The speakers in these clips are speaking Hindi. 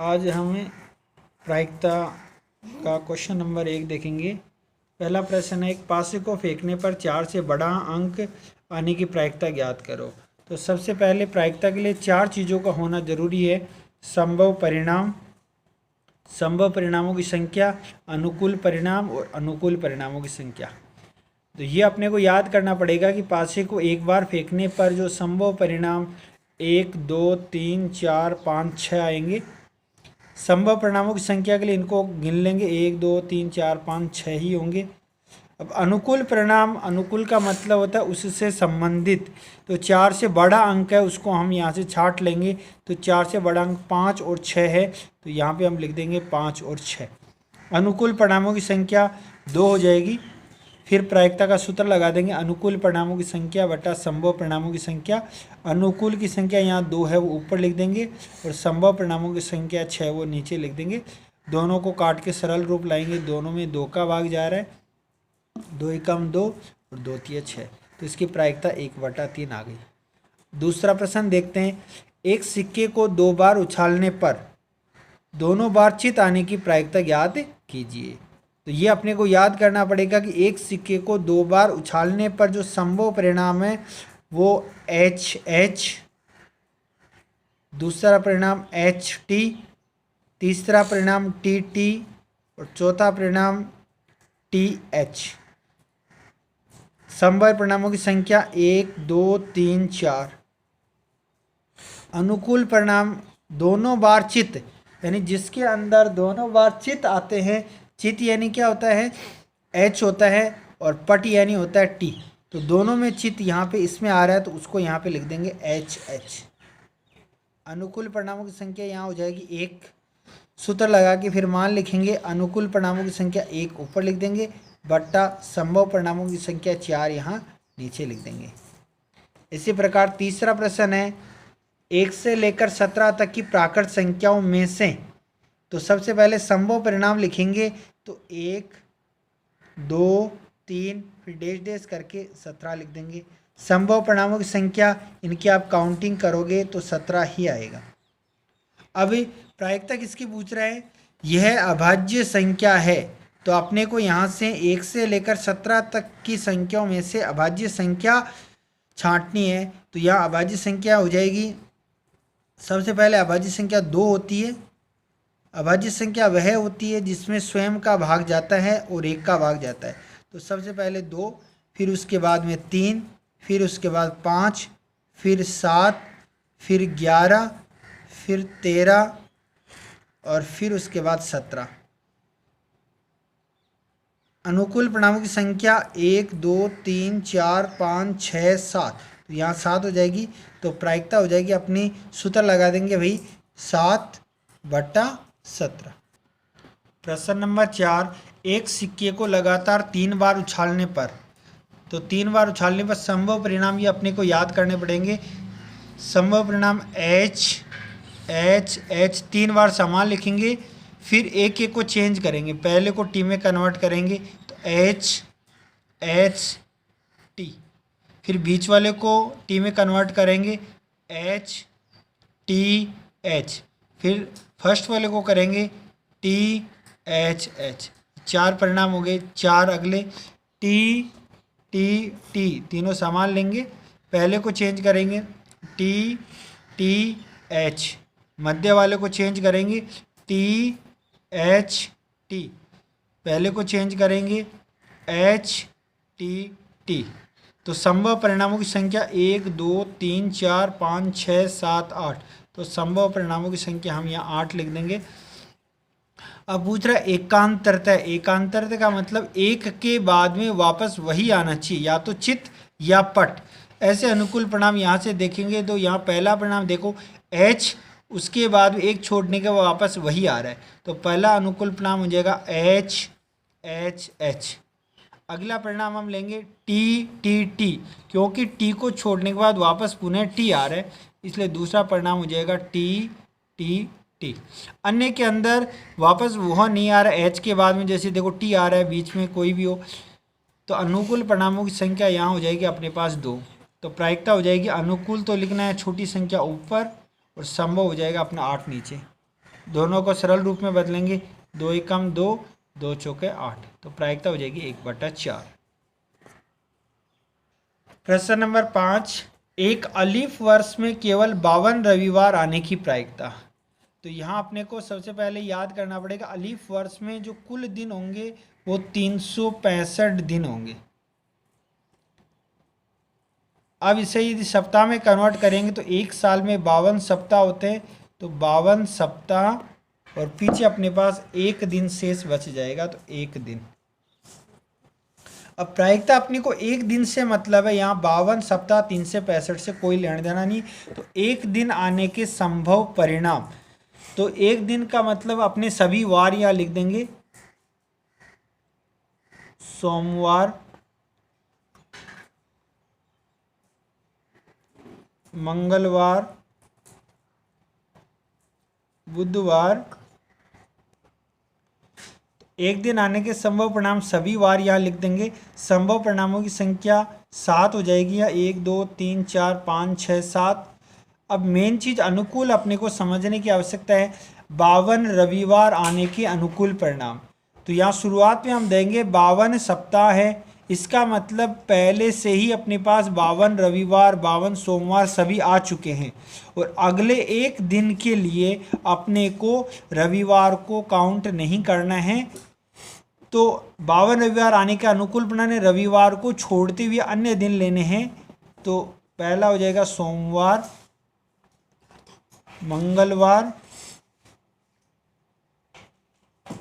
आज हमें प्रायिकता का क्वेश्चन नंबर 1 देखेंगे। पहला प्रश्न है, एक पासे को फेंकने पर 4 से बड़ा अंक आने की प्रायिकता ज्ञात करो। तो सबसे पहले प्रायिकता के लिए 4 चीज़ों का होना जरूरी है। संभव परिणाम, संभव परिणामों की संख्या, अनुकूल परिणाम और अनुकूल परिणामों की संख्या। तो ये अपने को याद करना पड़ेगा कि पासे को एक बार फेंकने पर जो संभव परिणाम 1, 2, 3, 4, 5, 6 आएंगे। संभव परिणामों की संख्या के लिए इनको गिन लेंगे, 1, 2, 3, 4, 5, 6 ही होंगे। अब अनुकूल परिणाम, अनुकूल का मतलब होता है उससे संबंधित। तो 4 से बड़ा अंक है उसको हम यहाँ से छांट लेंगे। तो 4 से बड़ा अंक 5 और 6 है, तो यहाँ पे हम लिख देंगे 5 और 6। अनुकूल परिणामों की संख्या 2 हो जाएगी। फिर प्रायिकता का सूत्र लगा देंगे, अनुकूल परिणामों की संख्या बटा संभव परिणामों की संख्या। अनुकूल की संख्या यहाँ 2 है, वो ऊपर लिख देंगे, और संभव परिणामों की संख्या 6 वो नीचे लिख देंगे। दोनों को काट के सरल रूप लाएंगे, दोनों में 2 का भाग जा रहा है, 2 एकम 2 और 2 तिया 6, तो इसकी प्रायिकता 1/3 आ गई। दूसरा प्रश्न देखते हैं, एक सिक्के को 2 बार उछालने पर दोनों बार चित आने की प्रायिकता ज्ञात कीजिए। तो ये अपने को याद करना पड़ेगा कि एक सिक्के को 2 बार उछालने पर जो संभव परिणाम है वो HH, दूसरा परिणाम HT, तीसरा परिणाम TT और चौथा परिणाम TH। संभव परिणामों की संख्या 1, 2, 3, 4। अनुकूल परिणाम दोनों बार चित, यानी जिसके अंदर दोनों बार चित आते हैं। चित यानी क्या होता है, H होता है, और पट यानी होता है T। तो दोनों में चित यहाँ पे इसमें आ रहा है, तो उसको यहाँ पे लिख देंगे HH। अनुकूल परिणामों की संख्या यहाँ हो जाएगी 1। सूत्र लगा के फिर मान लिखेंगे, अनुकूल परिणामों की संख्या 1 ऊपर लिख देंगे, बट्टा संभव परिणामों की संख्या 4 यहाँ नीचे लिख देंगे। इसी प्रकार तीसरा प्रश्न है, 1 से लेकर 17 तक की प्राकृत संख्याओं में से, तो सबसे पहले संभव परिणाम लिखेंगे। तो 1, 2, 3 फिर डैश डैश करके 17 लिख देंगे। संभव परिणामों की संख्या इनकी आप काउंटिंग करोगे तो 17 ही आएगा। अभी प्रायिकता किसकी पूछ रहा है, यह अभाज्य संख्या है। तो अपने को यहाँ से 1 से लेकर 17 तक की संख्याओं में से अभाज्य संख्या छांटनी है। तो यहाँ अभाज्य संख्या हो जाएगी, सबसे पहले अभाज्य संख्या 2 होती है। अभाज्य संख्या वह होती है जिसमें स्वयं का भाग जाता है और 1 का भाग जाता है। तो सबसे पहले 2, फिर उसके बाद में 3, फिर उसके बाद 5, फिर 7, फिर 11, फिर 13 और फिर उसके बाद 17। अनुकूल परिणामों की संख्या 1, 2, 3, 4, 5, 6, 7, तो यहाँ 7 हो जाएगी। तो प्रायिकता हो जाएगी अपनी, सूत्र लगा देंगे भाई 7/17। प्रश्न नंबर 4, एक सिक्के को लगातार 3 बार उछालने पर, तो 3 बार उछालने पर संभव परिणाम ये अपने को याद करने पड़ेंगे। संभव परिणाम H 3 बार समान लिखेंगे, फिर एक को चेंज करेंगे, पहले को T में कन्वर्ट करेंगे तो H T, फिर बीच वाले को T में कन्वर्ट करेंगे H T H, फिर फर्स्ट वाले को करेंगे T H H। 4 परिणाम हो गए। 4 अगले T T T, तीनों समान लेंगे, पहले को चेंज करेंगे T T H, मध्य वाले को चेंज करेंगे T H T, पहले को चेंज करेंगे H T T। तो संभव परिणामों की संख्या 1, 2, 3, 4, 5, 6, 7, 8। तो संभव परिणामों की संख्या हम यहाँ 8 लिख देंगे। अब पूछ रहा है एकांतरता। एकांतरता का मतलब एक के बाद में वापस वही आना चाहिए, या तो चित या पट। ऐसे अनुकूल परिणाम यहाँ से देखेंगे तो यहाँ पहला परिणाम देखो H, उसके बाद एक छोड़ने के वापस वही आ रहा है, तो पहला अनुकूल परिणाम हो जाएगा H H H। अगला परिणाम हम लेंगे T T T, क्योंकि T को छोड़ने के बाद वापस पुनः T आ रहा है, इसलिए दूसरा परिणाम हो जाएगा T T T। अन्य के अंदर वापस वह नहीं आ रहा है, H के बाद में जैसे देखो T आ रहा है, बीच में कोई भी हो, तो अनुकूल परिणामों की संख्या यहाँ हो जाएगी अपने पास 2। तो प्रायिकता हो जाएगी, अनुकूल तो लिखना है छोटी संख्या ऊपर और संभव हो जाएगा अपना 8 नीचे। दोनों को सरल रूप में बदलेंगे, 2 एकम 2, 2 चौके 8, तो प्रायिकता हो जाएगी 1/4। प्रश्न नंबर 5, एक अलीफ वर्ष में केवल 52 रविवार आने की प्रायिकता। तो यहाँ अपने को सबसे पहले याद करना पड़ेगा, अलीफ वर्ष में जो कुल दिन होंगे वो 365 दिन होंगे। अब इसे यदि सप्ताह में कन्वर्ट करेंगे तो एक साल में 52 सप्ताह होते हैं, तो 52 सप्ताह और पीछे अपने पास एक दिन शेष बच जाएगा, तो एक दिन। अब प्रायिकता अपने को एक दिन से मतलब है, यहाँ 52 सप्ताह 365 से कोई लेना देना नहीं, तो एक दिन आने के संभव परिणाम। तो एक दिन का मतलब अपने सभी वार यहाँ लिख देंगे, सोमवार, मंगलवार, बुधवार। एक दिन आने के संभव परिणाम सभी वार यहाँ लिख देंगे। संभव परिणामों की संख्या 7 हो जाएगी, या 1 2 3 4 5 6 7। अब मेन चीज अनुकूल अपने को समझने की आवश्यकता है, 52 रविवार आने के अनुकूल परिणाम। तो यहाँ शुरुआत में हम देंगे 52 सप्ताह है, इसका मतलब पहले से ही अपने पास 52 रविवार 52 सोमवार सभी आ चुके हैं, और अगले एक दिन के लिए अपने को रविवार को काउंट नहीं करना है। तो 52 रविवार आने के अनुकूल परिणाम, रविवार को छोड़ते हुए अन्य दिन लेने हैं। तो पहला हो जाएगा सोमवार, मंगलवार,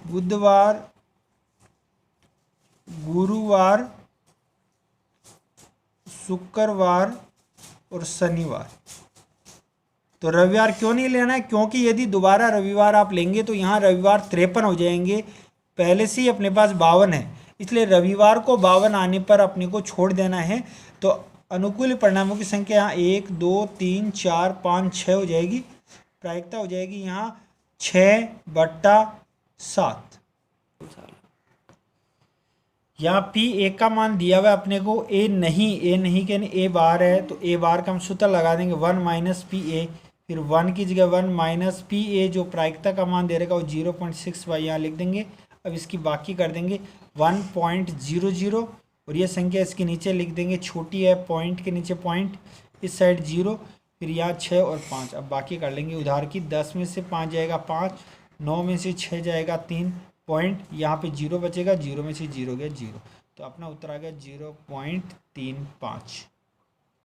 बुधवार, गुरुवार, शुक्रवार और शनिवार। तो रविवार क्यों नहीं लेना है, क्योंकि यदि दोबारा रविवार आप लेंगे तो यहाँ रविवार 53 हो जाएंगे, पहले से ही अपने पास 52 है, इसलिए रविवार को 52 आने पर अपने को छोड़ देना है। तो अनुकूल परिणामों की संख्या यहाँ 1 2 3 4 5 6 हो जाएगी। प्रायिकता हो जाएगी यहाँ 6/7। यहाँ P1 का मान दिया हुआ है अपने को, ए नहीं के ए बार है, तो ए बार का हम सूत्र लगा देंगे 1 - PA, फिर 1 की जगह 1 - PA जो प्रायिकता का मान दे रहेगा वो 0.65 यहाँ लिख देंगे। अब इसकी बाकी कर देंगे 1.00, और ये संख्या इसके नीचे लिख देंगे, छोटी है, पॉइंट के नीचे पॉइंट, इस साइड 0, फिर यहाँ 6 और 5। अब बाकी कर लेंगे उधार की, 10 में से 5 जाएगा 5, 9 में से 6 जाएगा 3, पॉइंट यहाँ पे 0 बचेगा, 0 में से 0 गया 0, तो अपना उत्तर आ गया 0.35।